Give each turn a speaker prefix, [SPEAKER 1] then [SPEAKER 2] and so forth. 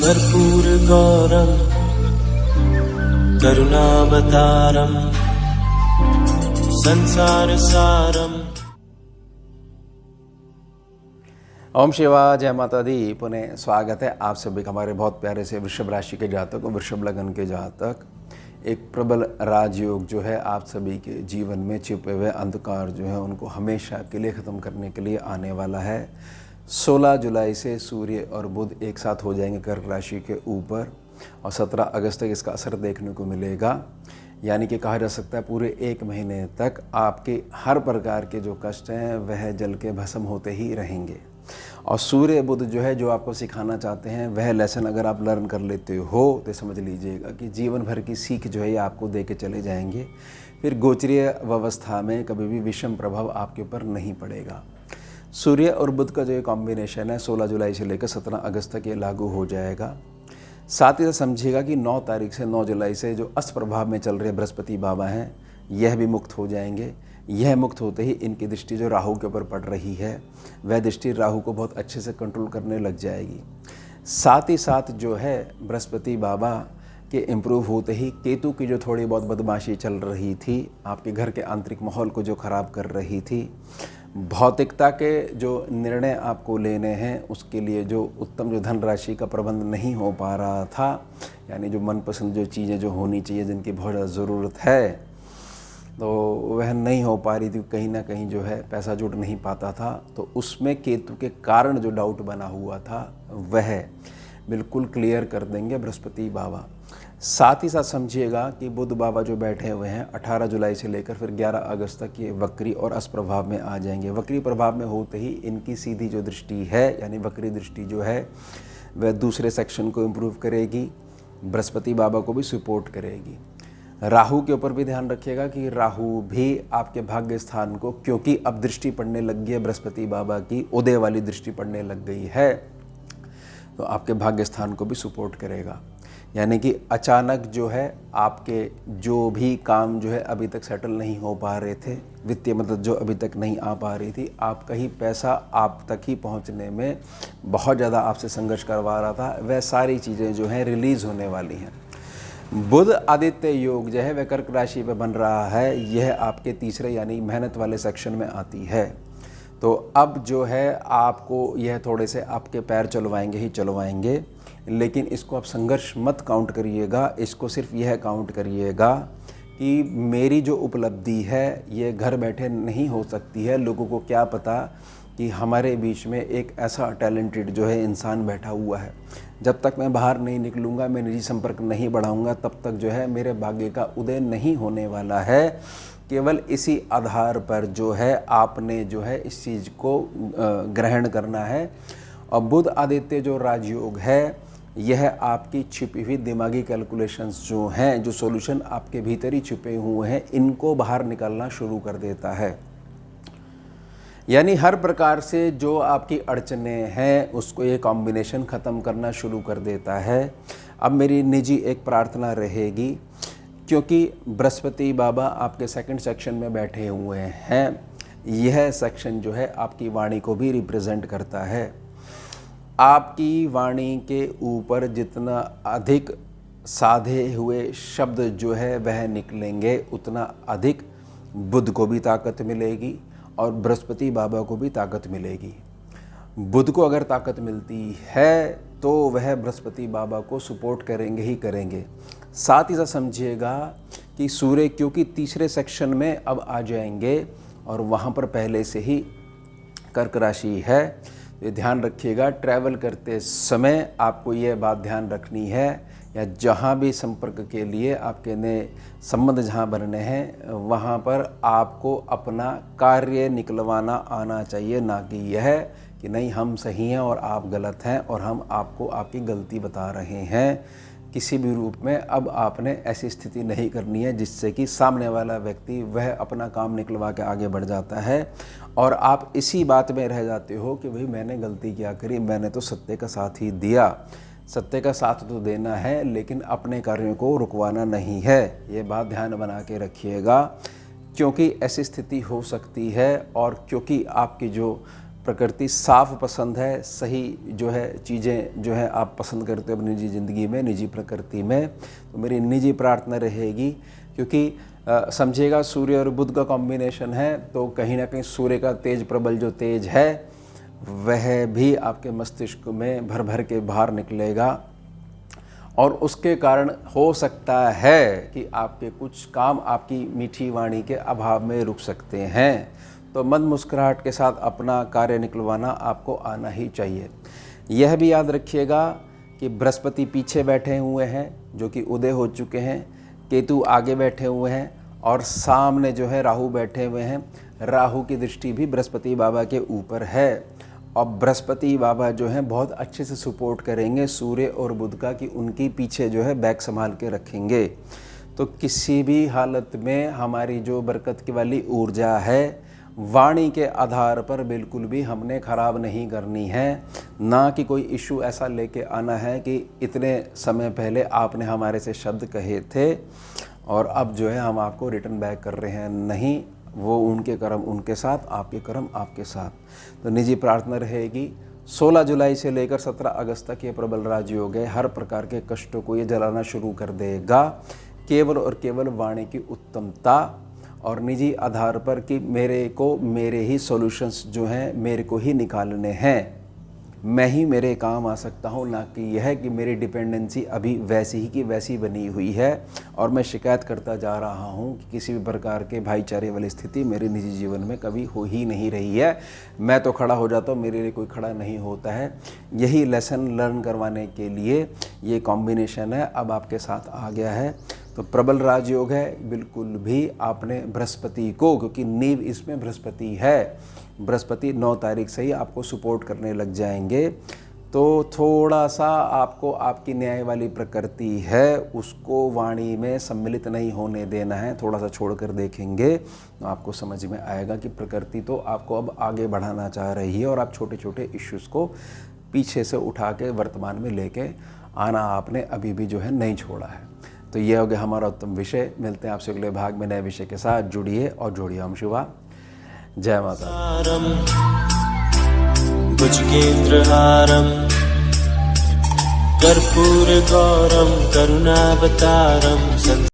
[SPEAKER 1] कर्पूरगौरं करुणावतारं संसारसारम्।
[SPEAKER 2] ओम शिवा, जय माता दी। पुनः स्वागत है आप सभी का हमारे बहुत प्यारे से वृषभ राशि के जातक और वृषभ लगन के जातक। एक प्रबल राजयोग जो है आप सभी के जीवन में छिपे हुए अंधकार जो है उनको हमेशा के लिए ख़त्म करने के लिए आने वाला है। 16 जुलाई से सूर्य और बुध एक साथ हो जाएंगे कर्क राशि के ऊपर और 17 अगस्त तक इसका असर देखने को मिलेगा। यानी कि कहा जा सकता है पूरे एक महीने तक आपके हर प्रकार के जो कष्ट हैं वह जल के भस्म होते ही रहेंगे। और सूर्य बुध जो है जो आपको सिखाना चाहते हैं वह लेसन अगर आप लर्न कर लेते हो तो समझ लीजिएगा कि जीवन भर की सीख जो है ये आपको दे के चले जाएंगे। फिर गोचरीय अवस्था में कभी भी विषम प्रभाव आपके ऊपर नहीं पड़ेगा। सूर्य और बुध का जो ये कॉम्बिनेशन है 16 जुलाई से लेकर 17 अगस्त तक ये लागू हो जाएगा। साथ ही साथ समझिएगा कि 9 तारीख से 9 जुलाई से जो अस्त प्रभाव में चल रहे बृहस्पति बाबा हैं यह भी मुक्त हो जाएंगे। यह मुक्त होते ही इनकी दृष्टि जो राहु के ऊपर पड़ रही है वह दृष्टि राहु को बहुत अच्छे से कंट्रोल करने लग जाएगी। साथ ही साथ जो है बृहस्पति बाबा के इम्प्रूव होते ही केतु की जो थोड़ी बहुत बदमाशी चल रही थी, आपके घर के आंतरिक माहौल को जो ख़राब कर रही थी, भौतिकता के जो निर्णय आपको लेने हैं उसके लिए जो उत्तम जो धनराशि का प्रबंध नहीं हो पा रहा था, यानी जो मनपसंद जो चीज़ें जो होनी चाहिए जिनकी बहुत ज़्यादा ज़रूरत है तो वह नहीं हो पा रही थी, कहीं ना कहीं जो है पैसा जुट नहीं पाता था, तो उसमें केतु के कारण जो डाउट बना हुआ था वह बिल्कुल क्लियर कर देंगे बृहस्पति बाबा। साथ ही साथ समझिएगा कि बुध बाबा जो बैठे हुए हैं 18 जुलाई से लेकर फिर 11 अगस्त तक ये वक्री और अस्त प्रभाव में आ जाएंगे। वक्री प्रभाव में होते ही इनकी सीधी जो दृष्टि है यानी वक्री दृष्टि जो है वह दूसरे सेक्शन को इम्प्रूव करेगी, बृहस्पति बाबा को भी सपोर्ट करेगी। राहु के ऊपर भी ध्यान रखिएगा कि राहु भी आपके भाग्य स्थान को, क्योंकि अब दृष्टि पड़ने लग गई है बृहस्पति बाबा की, उदय वाली दृष्टि पड़ने लग गई है, तो आपके भाग्य स्थान को भी सपोर्ट करेगा। यानी कि अचानक जो है आपके जो भी काम जो है अभी तक सेटल नहीं हो पा रहे थे, वित्तीय मदद जो अभी तक नहीं आ पा रही थी, आपका ही पैसा आप तक ही पहुंचने में बहुत ज़्यादा आपसे संघर्ष करवा रहा था, वह सारी चीज़ें जो हैं रिलीज़ होने वाली हैं। बुध आदित्य योग जो है वह कर्क राशि पे बन रहा है, यह आपके तीसरे यानी मेहनत वाले सेक्शन में आती है। तो अब जो है आपको यह थोड़े से आपके पैर चलवाएंगे ही चलवाएंगे, लेकिन इसको आप संघर्ष मत काउंट करिएगा, इसको सिर्फ यह काउंट करिएगा कि मेरी जो उपलब्धि है ये घर बैठे नहीं हो सकती है। लोगों को क्या पता कि हमारे बीच में एक ऐसा टैलेंटेड जो है इंसान बैठा हुआ है। जब तक मैं बाहर नहीं निकलूँगा, मैं निजी संपर्क नहीं बढ़ाऊँगा, तब तक जो है मेरे भाग्य का उदय नहीं होने वाला है। केवल इसी आधार पर जो है आपने जो है इस चीज़ को ग्रहण करना है। और बुध आदित्य जो राजयोग है यह आपकी छिपी हुई दिमागी कैलकुलेशंस जो हैं, जो सॉल्यूशन आपके भीतर ही छुपे हुए हैं, इनको बाहर निकलना शुरू कर देता है। यानी हर प्रकार से जो आपकी अड़चनें हैं उसको ये कॉम्बिनेशन ख़त्म करना शुरू कर देता है। अब मेरी निजी एक प्रार्थना रहेगी, क्योंकि बृहस्पति बाबा आपके सेकंड सेक्शन में बैठे हुए हैं, यह सेक्शन जो है आपकी वाणी को भी रिप्रेजेंट करता है। आपकी वाणी के ऊपर जितना अधिक साधे हुए शब्द जो है वह निकलेंगे उतना अधिक बुध को भी ताकत मिलेगी और बृहस्पति बाबा को भी ताकत मिलेगी। बुध को अगर ताकत मिलती है तो वह बृहस्पति बाबा को सपोर्ट करेंगे ही करेंगे। साथ ही साथ समझिएगा कि सूर्य क्योंकि तीसरे सेक्शन में अब आ जाएंगे और वहाँ पर पहले से ही कर्क राशि है, ये ध्यान रखिएगा। ट्रैवल करते समय आपको यह बात ध्यान रखनी है, या जहाँ भी संपर्क के लिए आपके नए संबंध जहाँ बनने हैं वहाँ पर आपको अपना कार्य निकलवाना आना चाहिए, ना कि यह कि नहीं हम सही हैं और आप गलत हैं और हम आपको आपकी गलती बता रहे हैं। किसी भी रूप में अब आपने ऐसी स्थिति नहीं करनी है जिससे कि सामने वाला व्यक्ति वह अपना काम निकलवा के आगे बढ़ जाता है और आप इसी बात में रह जाते हो कि भाई मैंने गलती क्या करी, मैंने तो सत्य का साथ ही दिया। सत्य का साथ तो देना है लेकिन अपने कार्यों को रुकवाना नहीं है, ये बात ध्यान बना के रखिएगा, क्योंकि ऐसी स्थिति हो सकती है। और क्योंकि आपकी जो प्रकृति साफ पसंद है, सही जो है चीज़ें जो है आप पसंद करते हो अपनी निजी ज़िंदगी में, निजी प्रकृति में, तो मेरी निजी प्रार्थना रहेगी, क्योंकि समझिएगा सूर्य और बुध का कॉम्बिनेशन है, तो कहीं ना कहीं सूर्य का तेज प्रबल जो तेज है वह भी आपके मस्तिष्क में भर भर के बाहर निकलेगा, और उसके कारण हो सकता है कि आपके कुछ काम आपकी मीठी वाणी के अभाव में रुक सकते हैं। तो मंद मुस्कुराहट के साथ अपना कार्य निकलवाना आपको आना ही चाहिए। यह भी याद रखिएगा कि बृहस्पति पीछे बैठे हुए हैं जो कि उदय हो चुके हैं, केतु आगे बैठे हुए हैं और सामने जो है राहु बैठे हुए हैं। राहु की दृष्टि भी बृहस्पति बाबा के ऊपर है और बृहस्पति बाबा जो हैं बहुत अच्छे से सपोर्ट करेंगे सूर्य और बुध का, कि उनकी पीछे जो है बैग संभाल के रखेंगे। तो किसी भी हालत में हमारी जो बरकत की वाली ऊर्जा है वाणी के आधार पर बिल्कुल भी हमने ख़राब नहीं करनी है, ना कि कोई इशू ऐसा लेके आना है कि इतने समय पहले आपने हमारे से शब्द कहे थे और अब जो है हम आपको रिटर्न बैक कर रहे हैं। नहीं, वो उनके कर्म उनके साथ, आपके कर्म आपके साथ। तो निजी प्रार्थना रहेगी 16 जुलाई से लेकर 17 अगस्त तक ये प्रबल राजयोग है, हर प्रकार के कष्टों को ये जलाना शुरू कर देगा। केवल और केवल वाणी की उत्तमता और निजी आधार पर कि मेरे ही सॉल्यूशंस जो हैं मेरे को ही निकालने हैं, मैं ही मेरे काम आ सकता हूँ, ना कि यह कि मेरी डिपेंडेंसी अभी वैसी ही की वैसी बनी हुई है और मैं शिकायत करता जा रहा हूँ कि किसी भी प्रकार के भाईचारे वाली स्थिति मेरे निजी जीवन में कभी हो ही नहीं रही है। मैं तो खड़ा हो जाता हूँ, मेरे लिए कोई खड़ा नहीं होता है। यही लेसन लर्न करवाने के लिए ये कॉम्बिनेशन है अब आपके साथ आ गया है। तो प्रबल राजयोग है, बिल्कुल भी आपने बृहस्पति को, क्योंकि नींव इसमें बृहस्पति है, बृहस्पति 9 तारीख से ही आपको सपोर्ट करने लग जाएंगे। तो थोड़ा सा आपको आपकी न्याय वाली प्रकृति है उसको वाणी में सम्मिलित नहीं होने देना है। थोड़ा सा छोड़कर देखेंगे तो आपको समझ में आएगा कि प्रकृति तो आपको अब आगे बढ़ाना चाह रही है और आप छोटे छोटे इश्यूज़ को पीछे से उठा के वर्तमान में लेके आना आपने अभी भी जो है नहीं छोड़ा है। तो ये हो गया हमारा उत्तम विषय। मिलते हैं आपसे अगले भाग में नए विषय के साथ। जुड़िए और जोड़िए। ओम शिवा, जय माता।
[SPEAKER 1] भुजगेन्द्रहारम् कर्पूरगौरं करुणावतारं